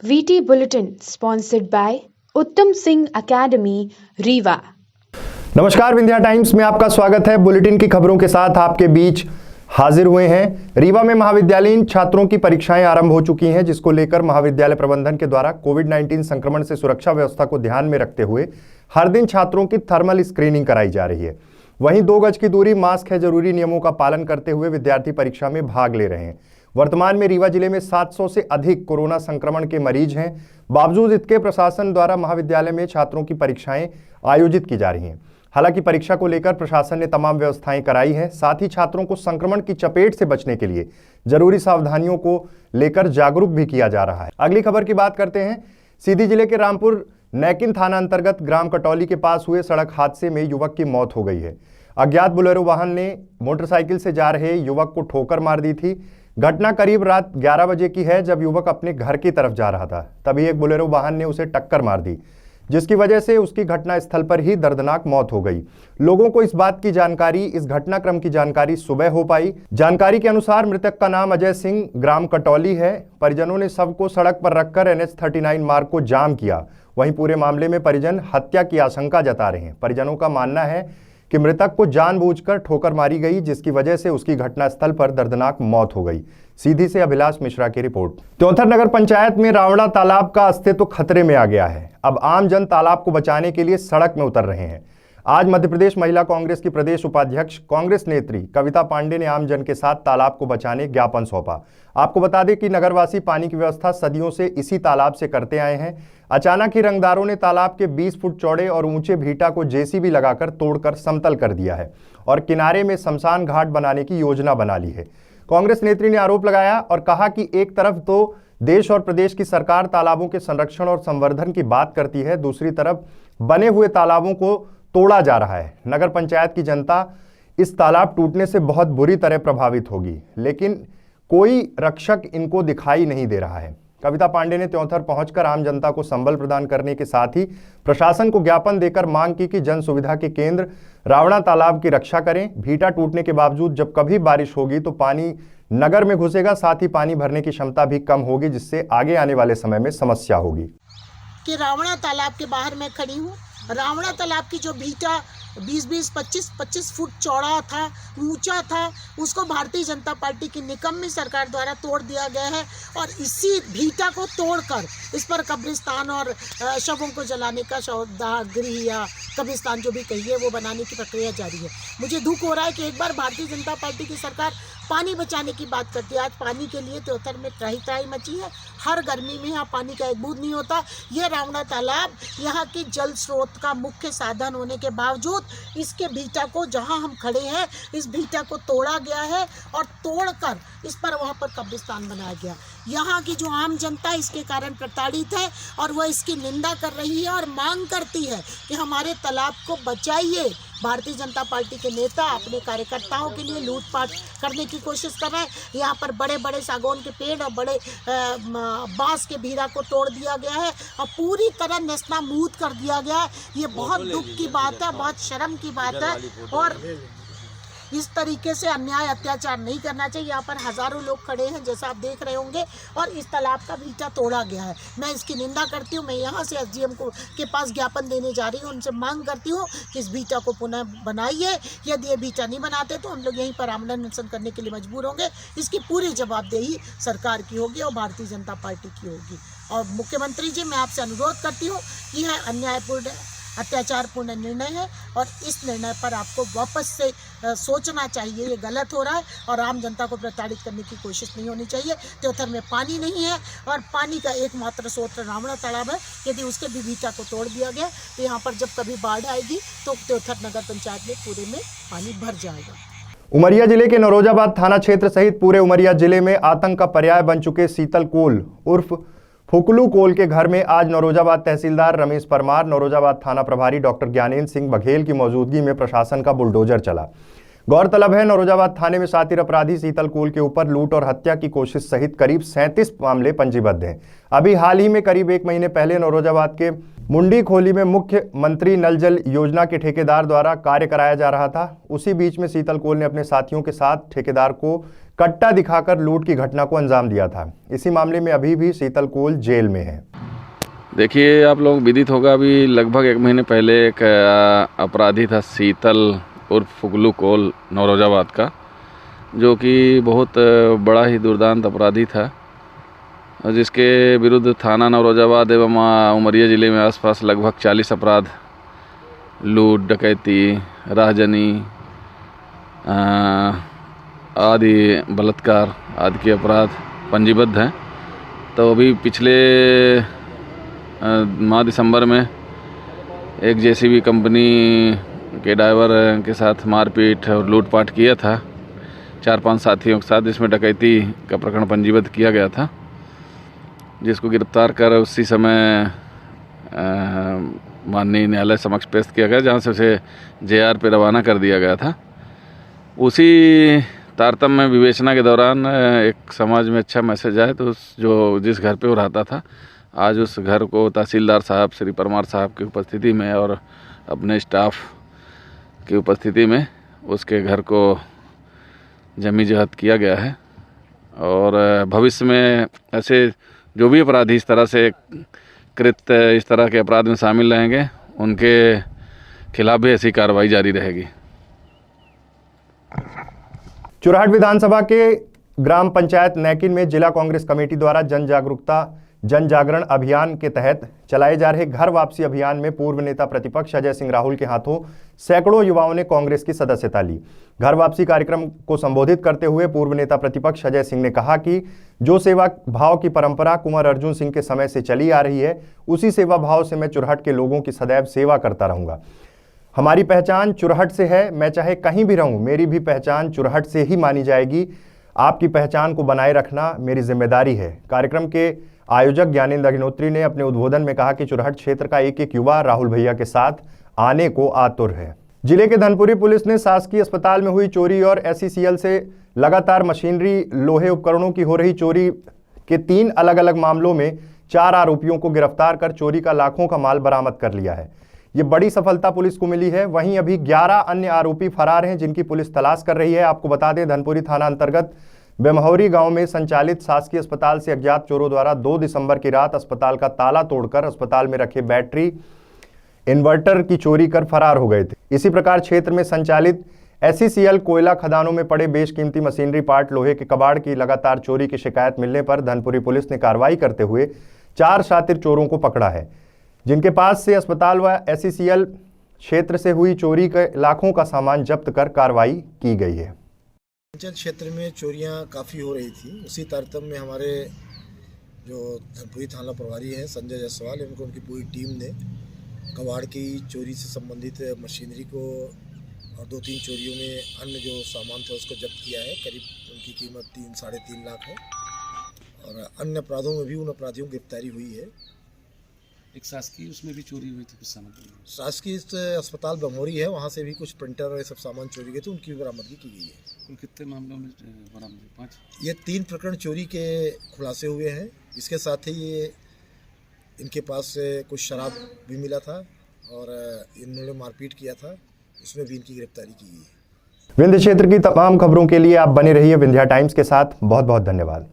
VT Bulletin sponsored by उत्तम Singh academy Rewa. नमस्कार, Vindhya times में आपका स्वागत है। बुलेटिन की खबरों के साथ आपके बीच हाजिर हुए हैं। रीवा में महाविद्यालयीन छात्रों की परीक्षाएं आरंभ हो चुकी हैं, जिसको लेकर महाविद्यालय प्रबंधन के द्वारा कोविड-19 संक्रमण से सुरक्षा व्यवस्था को ध्यान में रखते हुए हर दिन छात्रों की थर्मल स्क्रीनिंग कराई जा रही है। वहीं 2 गज की दूरी, मास्क है जरूरी नियमों का पालन करते हुए विद्यार्थी परीक्षा में भाग ले रहे हैं। वर्तमान में रीवा जिले में 700 से अधिक कोरोना संक्रमण के मरीज हैं। बावजूद इसके प्रशासन द्वारा महाविद्यालय में छात्रों की परीक्षाएं आयोजित की जा रही हैं। हालांकि परीक्षा को लेकर प्रशासन ने तमाम व्यवस्थाएं कराई हैं। साथ ही छात्रों को संक्रमण की चपेट से बचने के लिए जरूरी सावधानियों को लेकर जागरूक भी किया जा रहा है। अगली खबर की बात करते हैं। सीधी जिले के रामपुर नैकिन थाना अंतर्गत ग्राम कटौली के पास हुए सड़क हादसे में युवक की मौत हो गई है। अज्ञात बोलेरो वाहन ने मोटरसाइकिल से जा रहे युवक को ठोकर मार दी थी। घटना करीब रात 11 बजे की है, जब युवक अपने घर की तरफ जा रहा था। तभी एक बोलेरो वाहन ने उसे टक्कर मार दी, जिसकी वजह से उसकी घटना स्थल पर ही दर्दनाक मौत हो गई। लोगों को इस घटनाक्रम की जानकारी सुबह हो पाई। जानकारी के अनुसार मृतक का नाम अजय सिंह ग्राम कटौली है। परिजनों ने शव को सड़क पर रखकर NH 39 मार्ग को जाम किया। वहीं पूरे मामले में परिजन हत्या की आशंका जता रहे हैं। परिजनों का मानना है कि मृतक को जानबूझकर ठोकर मारी गई, जिसकी वजह से उसकी घटनास्थल पर दर्दनाक मौत हो गई। सीधी से अभिलाष मिश्रा की रिपोर्ट। त्योंथर नगर पंचायत में रावड़ा तालाब का अस्तित्व खतरे में आ गया है। अब आम जन तालाब को बचाने के लिए सड़क में उतर रहे हैं। आज मध्य प्रदेश महिला कांग्रेस की प्रदेश उपाध्यक्ष कांग्रेस नेत्री कविता पांडे ने आम जन के साथ तालाब को बचाने ज्ञापन सौंपा। आपको बता दें कि नगरवासी पानी की व्यवस्था सदियों से इसी तालाब से करते आए हैं। अचानक ही रंगदारों ने तालाब के 20 फुट चौड़े और ऊंचे भीटा को JCB लगाकर तोड़कर समतल कर दिया है और किनारे में शमशान घाट बनाने की योजना बना ली है। कांग्रेस नेत्री ने आरोप लगाया और कहा कि एक तरफ तो देश और प्रदेश की सरकार तालाबों के संरक्षण और संवर्धन की बात करती है, दूसरी तरफ बने हुए तालाबों को तोड़ा जा रहा है। नगर पंचायत की जनता इस तालाब टूटने से बहुत बुरी तरह प्रभावित होगी, लेकिन कोई रक्षक इनको दिखाई नहीं दे रहा है। कविता पांडे ने त्योंथर पहुंचकर आम जनता को संबल प्रदान करने के साथ ही प्रशासन को ज्ञापन देकर मांग की कि जन सुविधा के केंद्र रावड़ा तालाब की रक्षा करें। भीटा टूटने के बावजूद जब कभी बारिश होगी तो पानी नगर में घुसेगा, साथ ही पानी भरने की क्षमता भी कम होगी, जिससे आगे आने वाले समय में समस्या होगी। कि रावड़ा तालाब के बाहर मैं खड़ी हूँ। रावड़ा तालाब की जो भीटा 20-20, 25-25 फुट चौड़ा था, ऊंचा था, उसको भारतीय जनता पार्टी की निकम्मी सरकार द्वारा तोड़ दिया गया है और इसी भीटा को तोड़कर इस पर कब्रिस्तान और शवों को जलाने का गृह या कब्रिस्तान जो भी कहिए वो बनाने की प्रक्रिया जारी है। मुझे दुख हो रहा है कि एक बार भारतीय जनता पार्टी की सरकार पानी बचाने की बात करती है। आज पानी के लिए त्योंथर में त्राही मची है। हर गर्मी में यहाँ पानी का एक बूंद नहीं होता। ये रावड़ा तालाब यहाँ के जल स्रोत का मुख्य साधन होने के बावजूद इसके भीटा को, जहाँ हम खड़े हैं, इस भीटा को तोड़ा गया है और तोड़कर इस पर वहाँ पर कब्रिस्तान बनाया गया। यहाँ की जो आम जनता इसके कारण प्रताड़ित है और वह इसकी निंदा कर रही है और मांग करती है कि हमारे तालाब को बचाइए। भारतीय जनता पार्टी के नेता अपने कार्यकर्ताओं के लिए लूटपाट करने की कोशिश कर रहे हैं। यहाँ पर बड़े बड़े सागौन के पेड़ और बड़े बांस के भीरा को तोड़ दिया गया है और पूरी तरह नेस्तनाबूद कर दिया गया है। ये बहुत दुख की बात है, बहुत शर्म की बात है और इस तरीके से अन्याय अत्याचार नहीं करना चाहिए। यहाँ पर हजारों लोग खड़े हैं, जैसा आप देख रहे होंगे, और इस तालाब का भीटा तोड़ा गया है। मैं इसकी निंदा करती हूँ। मैं यहाँ से SDM के पास ज्ञापन देने जा रही हूँ। उनसे मांग करती हूँ कि इस भीटा को पुनः बनाइए। यदि ये भीटा नहीं बनाते तो हम लोग यहीं पर आमरण अनशन करने के लिए मजबूर होंगे। इसकी पूरी जवाबदेही सरकार की होगी और भारतीय जनता पार्टी की होगी। और मुख्यमंत्री जी, मैं आपसे अनुरोध करती हूँ कि यह अन्यायपूर्ण, अत्याचारपूर्ण निर्णय है और इस निर्णय पर आपको वापस से सोचना चाहिए। ये गलत हो रहा है और आम जनता को प्रताड़ित करने की कोशिश नहीं होनी चाहिए। त्योंथर में पानी नहीं है और पानी का एकमात्र स्रोत रावड़ा तालाब है। यदि उसके भी भीटा को तोड़ दिया गया तो यहाँ पर जब कभी बाढ़ आएगी तो त्योंथर नगर पंचायत में पूरे में पानी भर जाएगा। उमरिया जिले के नौरोजाबाद थाना क्षेत्र सहित पूरे उमरिया जिले में आतंक का पर्याय बन चुके शीतल कोल उर्फ फुकलू कोल के घर में आज नौरोजाबाद तहसीलदार रमेश परमार, नौरोजाबाद थाना प्रभारी डॉक्टर ज्ञानेंद्र सिंह बघेल की मौजूदगी में प्रशासन का बुलडोजर चला। गौरतलब है, नौरोजाबाद थाने में शातिर अपराधी शीतल कोल के ऊपर लूट और हत्या की कोशिश सहित करीब 37 मामले पंजीबद्ध हैं। अभी हाल ही में करीब 1 महीने पहले नौरोजाबाद के मुंडी खोली में मुख्यमंत्री नल जल योजना के ठेकेदार द्वारा कार्य कराया जा रहा था। उसी बीच में शीतल कोल ने अपने साथियों के साथ ठेकेदार को कट्टा दिखाकर लूट की घटना को अंजाम दिया था। इसी मामले में अभी भी शीतल कोल जेल में है। देखिए, आप लोग विदित होगा, अभी लगभग 1 महीने पहले एक अपराधी था शीतल उर्फ फुगलू कोल नौरोजाबाद का, जो कि बहुत बड़ा ही दुर्दांत अपराधी था, जिसके विरुद्ध थाना नौरोजाबाद एवं उमरिया ज़िले में आसपास लगभग 40 अपराध, लूट, डकैती, राहजनी आदि, बलात्कार आदि के अपराध पंजीबद्ध हैं। तो अभी पिछले माह दिसंबर में एक जेसीबी कंपनी के ड्राइवर के साथ मारपीट और लूटपाट किया था 4-5 साथियों के साथ, जिसमें डकैती का प्रकरण पंजीबद्ध किया गया था, जिसको गिरफ्तार कर उसी समय माननीय न्यायालय समक्ष पेश किया गया, जहां से उसे जेआर पे रवाना कर दिया गया था। उसी तारतम्य विवेचना के दौरान एक समाज में अच्छा मैसेज आया, तो जिस घर पे वो रहता था, आज उस घर को तहसीलदार साहब श्री परमार साहब की उपस्थिति में और अपने स्टाफ की उपस्थिति में उसके घर को जमी जहत किया गया है। और भविष्य में ऐसे जो भी अपराधी इस तरह से कृत्य, इस तरह के अपराध में शामिल रहेंगे, उनके खिलाफ भी ऐसी कार्रवाई जारी रहेगी। चुरहट विधानसभा के ग्राम पंचायत नैकिन में जिला कांग्रेस कमेटी द्वारा जन जागरण अभियान के तहत चलाए जा रहे घर वापसी अभियान में पूर्व नेता प्रतिपक्ष अजय सिंह राहुल के हाथों सैकड़ों युवाओं ने कांग्रेस की सदस्यता ली। घर वापसी कार्यक्रम को संबोधित करते हुए पूर्व नेता प्रतिपक्ष अजय सिंह ने कहा कि जो सेवा भाव की परंपरा कुंवर अर्जुन सिंह के समय से चली आ रही है, उसी सेवा भाव से मैं चुरहट के लोगों की सदैव सेवा करता रहूंगा। हमारी पहचान चुरहट से है, मैं चाहे कहीं भी रहूं, मेरी भी पहचान चुरहट से ही मानी जाएगी। आपकी पहचान को बनाए रखना मेरी जिम्मेदारी है। कार्यक्रम के आयोजक ज्ञानेंद्र अग्निहोत्री ने अपने उद्बोधन में कहा कि चुरहट क्षेत्र का एक एक युवा राहुल भैया के साथ आने को आतुर है। जिले के धनपुरी पुलिस ने शासकीय अस्पताल में हुई चोरी और SCCL से लगातार मशीनरी, लोहे उपकरणों की हो रही चोरी के 3 अलग अलग मामलों में 4 आरोपियों को गिरफ्तार कर चोरी का लाखों का माल बरामद कर लिया है। ये बड़ी सफलता पुलिस को मिली है। वहीं अभी 11 अन्य आरोपी फरार हैं, जिनकी पुलिस तलाश कर रही है। आपको बता दें, धनपुरी थाना अंतर्गत बेमहौरी गांव में संचालित शासकीय अस्पताल से अज्ञात चोरों द्वारा 2 दिसंबर की रात अस्पताल का ताला तोड़कर अस्पताल में रखे बैटरी इन्वर्टर की चोरी कर फरार हो गए थे। इसी प्रकार क्षेत्र में संचालित SCCL कोयला खदानों में पड़े बेशकीमती मशीनरी पार्ट, लोहे के कबाड़ की लगातार चोरी की शिकायत मिलने पर धनपुरी पुलिस ने कार्रवाई करते हुए 4 शातिर चोरों को पकड़ा है, जिनके पास से अस्पताल व SCCL क्षेत्र से हुई चोरी के लाखों का सामान जब्त कर कार्रवाई की गई है। पंचायत क्षेत्र में चोरियां काफ़ी हो रही थी। उसी तारतम्य में हमारे जो धनपुरी थाना प्रभारी हैं संजय जायसवाल, इनको उनकी पूरी टीम ने कबाड़ की चोरी से संबंधित मशीनरी को और 2-3 चोरियों में अन्य जो सामान था उसको जब्त किया है। करीब उनकी कीमत 3-3.5 लाख है। और अन्य अपराधों में भी उन अपराधियों की गिरफ्तारी हुई है। एक शासकीय उसमें भी चोरी हुई थी कुछ सामान। शासकीय अस्पताल बमोरी है, वहाँ से भी कुछ प्रिंटर और ये सब सामान चोरी गए थे, उनकी भी बरामदगी की गई है। कुल कितने मामलों में बरामदगी? 5। ये 3 प्रकरण चोरी के खुलासे हुए हैं। इसके साथ ही ये इनके पास से कुछ शराब भी मिला था और इन्होंने मारपीट किया था, इसमें भी इनकी गिरफ्तारी की गई है। विंध्य क्षेत्र की तमाम खबरों के लिए आप बने रहिए विंध्या टाइम्स के साथ। बहुत बहुत धन्यवाद।